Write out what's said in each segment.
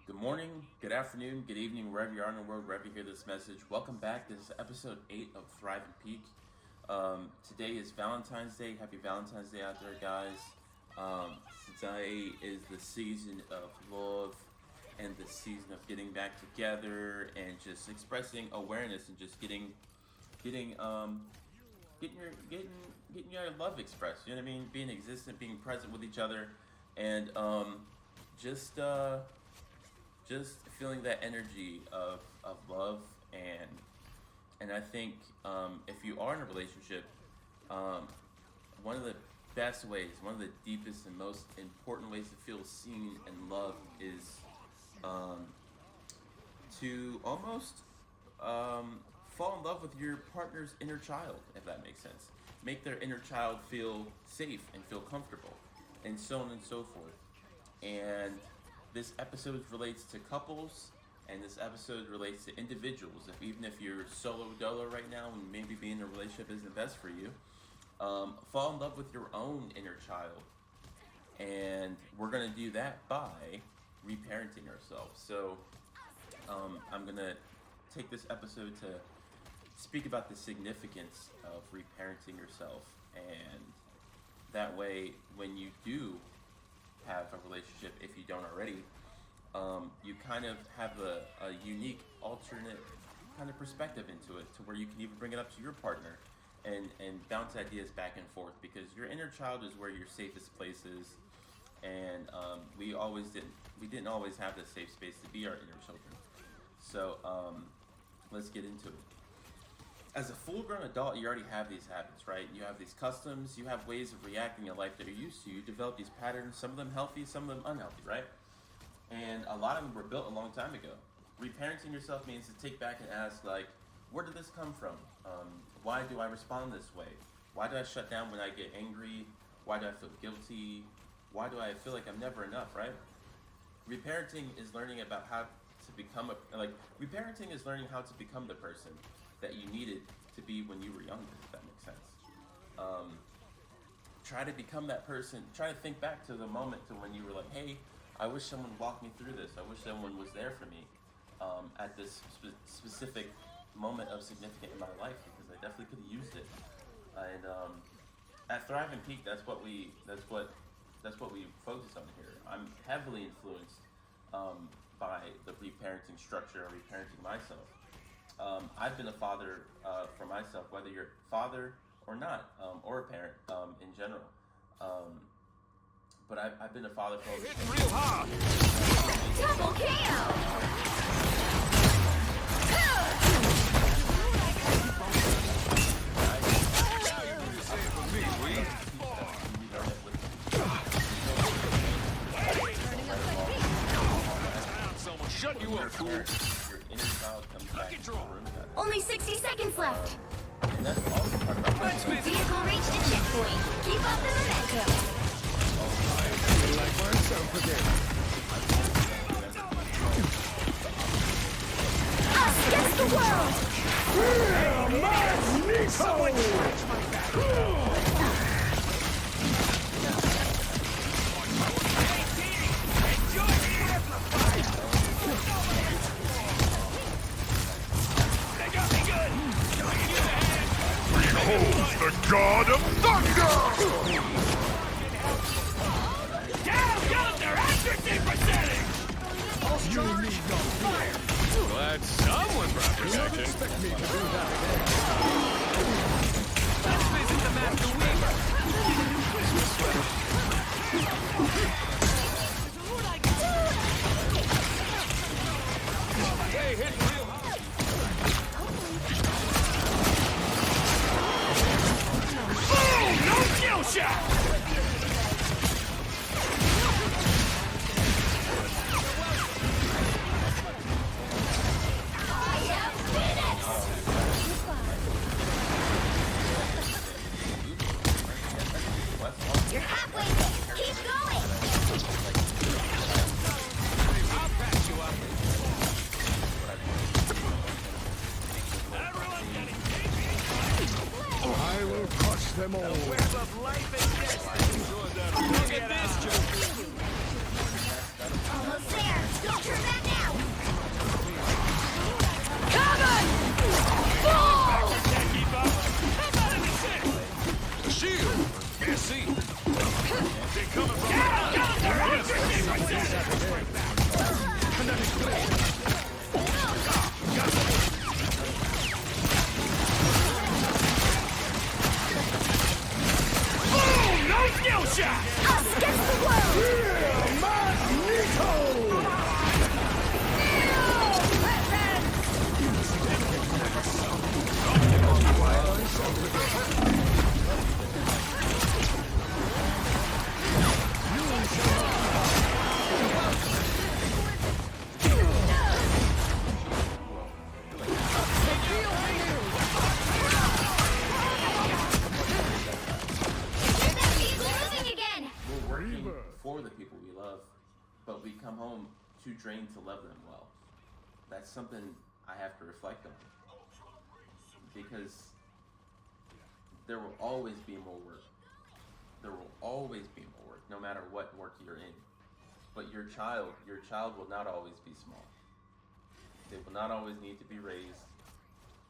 Good morning, good afternoon, good evening, wherever you are in the world, wherever you hear this message. Welcome back. This is episode 8 of Thrive and Peak. Today is Valentine's Day. Happy Valentine's Day out there, guys. Today is the season of love and the season of getting back together and just expressing awareness and just getting your love expressed. You know what I mean? Being existent, being present with each other, and just feeling that energy of love. And I think if you are in a relationship, one of the best ways, one of the deepest and most important ways to feel seen and loved is to almost fall in love with your partner's inner child, if that makes sense. Make their inner child feel safe and feel comfortable, and so on and so forth. And this episode relates to couples, and this episode relates to individuals. Even if you're solo dolo right now and maybe being in a relationship isn't best for you, fall in love with your own inner child. And we're going to do that by reparenting ourselves. So I'm going to take this episode to speak about the significance of reparenting yourself. And that way, when you do have a relationship, if you don't already, you kind of have a unique alternate kind of perspective into it, to where you can even bring it up to your partner and bounce ideas back and forth, because your inner child is where your safest place is. And we didn't always have the safe space to be our inner children. So let's get into it. As a full-grown adult, you already have these habits, right? You have these customs, you have ways of reacting in life that you're used to. You develop these patterns, some of them healthy, some of them unhealthy, right? And a lot of them were built a long time ago. Reparenting yourself means to take back and ask, like, where did this come from? Why do I respond this way? Why do I shut down when I get angry? Why do I feel guilty? Why do I feel like I'm never enough, right? Reparenting is learning about how to become reparenting is learning how to become the person that you needed to be when you were younger, if that makes sense. Try to become that person. Try to think back to the moment to when you were like, hey, I wish someone walked me through this. I wish someone was there for me at this specific moment of significance in my life, because I definitely could have used it. And at Thrive and Peak, that's what we focus on here. I'm heavily influenced by the reparenting structure, or reparenting myself. I've been a father for myself, whether you're a father or not, or a parent in general. But I've been a father for over 20 real hard. Double KO. Someone shut you up, fool. Your inner child comes back into the room. Only 60 seconds left. And that's also part of our Vehicle reached a checkpoint. Keep up the momentum. Like myself again. Us against the world. Someone scratch my back. Behold the God of Thunder! Down their accuracy percentage! You need no fire! Glad someone brought Don't protection. expect me to do that again. Let's visit the Master Weaver. They hit real hard. Boom! No kill shot! You're halfway there. Keep going. I'll patch you up. Everyone getting I will crush them all. Web of life and death. Look at this, Joe. Almost there. Don't turn back come home too drained to love them well. That's something I have to reflect on, because there will always be more work. There will always be more work, no matter what work you're in. But your child will not always be small. They will not always need to be raised.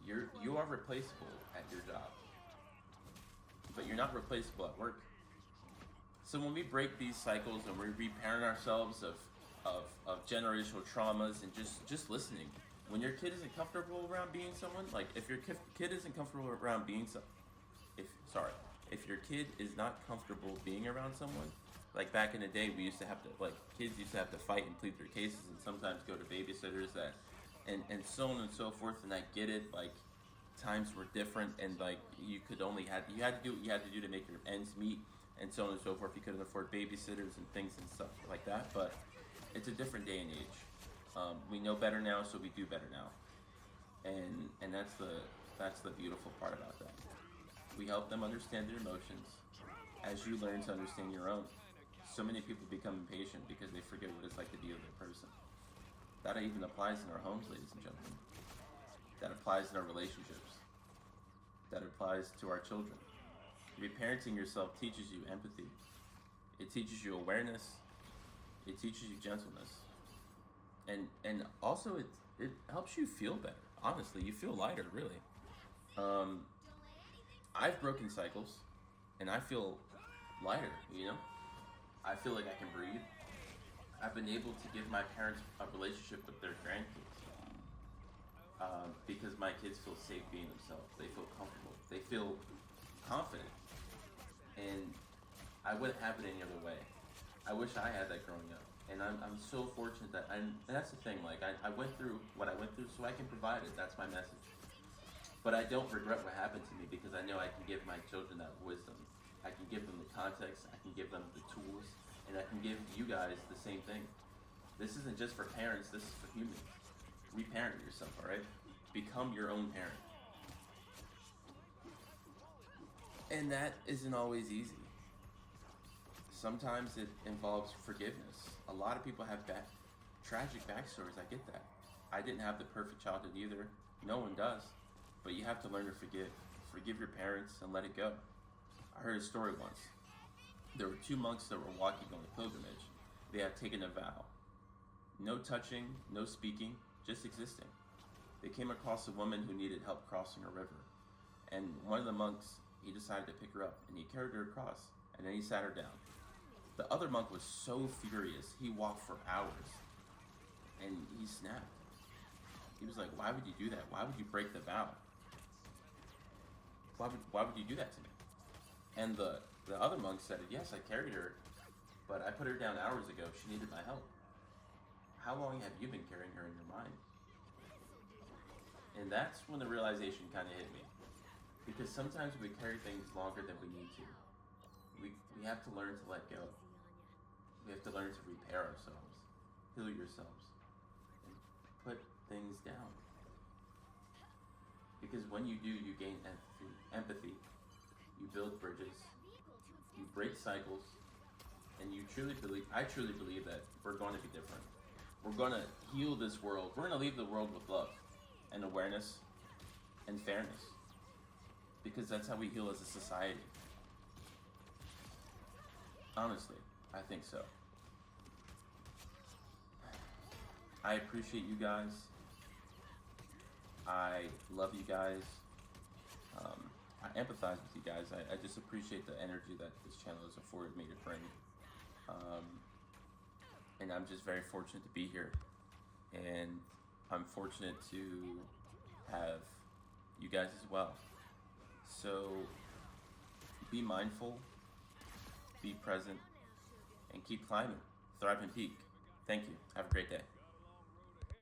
You are replaceable at your job, but you're not replaceable at work. So when we break these cycles and we reparent ourselves of generational traumas and just listening, when your kid isn't comfortable around being someone, like if your kid isn't comfortable around being if your kid is not comfortable being around someone, like back in the day, we used to have to, like, kids used to have to fight and plead their cases and sometimes go to babysitters that, and so on and so forth. And I get it, like, times were different, and like you had to do what you had to do to make your ends meet, and so on and so forth. You couldn't afford babysitters and things and stuff like that, but it's a different day and age. We know better now, so we do better now, and that's the beautiful part about that. We help them understand their emotions as you learn to understand your own. So many people become impatient because they forget what it's like to be a good person. That even applies in our homes, ladies and gentlemen. That applies in our relationships. That applies to our children. Reparenting yourself teaches you empathy. It teaches you awareness. It teaches you gentleness. And also it helps you feel better. Honestly, you feel lighter, really. I've broken cycles, and I feel lighter, you know? I feel like I can breathe. I've been able to give my parents a relationship with their grandkids, because my kids feel safe being themselves. They feel comfortable. They feel confident. And I wouldn't have it any other way. I wish I had that growing up. And I'm so fortunate that, and that's the thing, like, I went through what I went through so I can provide it. That's my message. But I don't regret what happened to me, because I know I can give my children that wisdom. I can give them the context, I can give them the tools, and I can give you guys the same thing. This isn't just for parents, this is for humans. Reparent yourself, alright? Become your own parent. And that isn't always easy. Sometimes it involves forgiveness. A lot of people have tragic backstories, I get that. I didn't have the perfect childhood either. No one does. But you have to learn to forgive. Forgive your parents and let it go. I heard a story once. There were two monks that were walking on a pilgrimage. They had taken a vow. No touching, no speaking, just existing. They came across a woman who needed help crossing a river. And one of the monks, he decided to pick her up, and he carried her across, and then he sat her down. The other monk was so furious, he walked for hours, and he snapped. He was like, why would you do that? Why would you break the vow? Why would you do that to me? And the other monk said, yes, I carried her, but I put her down hours ago. She needed my help. How long have you been carrying her in your mind? And that's when the realization kind of hit me. Because sometimes we carry things longer than we need to. We have to learn to let go. We have to learn to repair ourselves, heal yourselves, and put things down. Because when you do, you gain empathy, you build bridges, you break cycles, and I truly believe that we're going to be different. We're going to heal this world. We're going to leave the world with love and awareness and fairness. Because that's how we heal as a society. Honestly, I think so. I appreciate you guys. I love you guys. I empathize with you guys. I just appreciate the energy that this channel has afforded me to bring. And I'm just very fortunate to be here. And I'm fortunate to have you guys as well. So be mindful, be present, and keep climbing. Thrive and peak. Thank you. Have a great day.